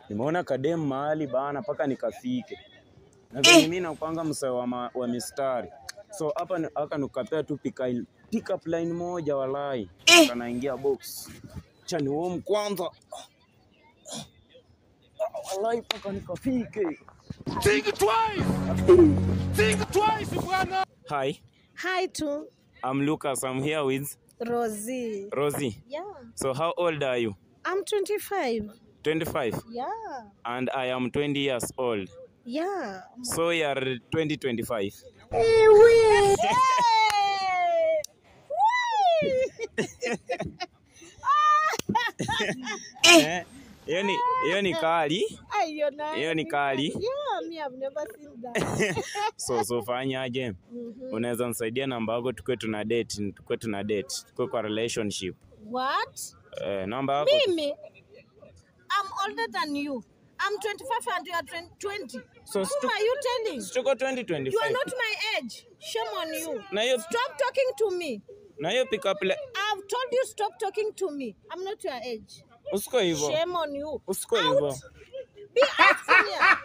Nimeona kadem mahali bana paka nikafike. Na mimi napanga msao wa mistari. So hapa nukapea tu pick up line moja walai. Kanaingia box. Acha ni warm kwanza. Walai paka nikafike. Think twice. Think twice, bwana. Hi. Hi too. I'm Lucas. I'm here with Rosie. Rosie. Yeah. So how old are you? I'm 25. 25. Yeah. And I am 20 years old. Yeah. So you are 2025. Hiyo ni kali. Hiyo ni kali. Yeah, me I've never seen that. So fanyaje? Unaweza nisaidia namba yako tukue tuna date, tukue kwa relationship. What? Namba yako. Mimi? I'm older than you. I'm 25 and you are 20. So whom are you telling? Stuko 2025. You are not my age. Shame on you. Stop talking to me. Na hiyo pick up I've told you stop talking to me. I'm not your age. Usiko hivyo. Shame on you. Usiko hivyo. Be out from here.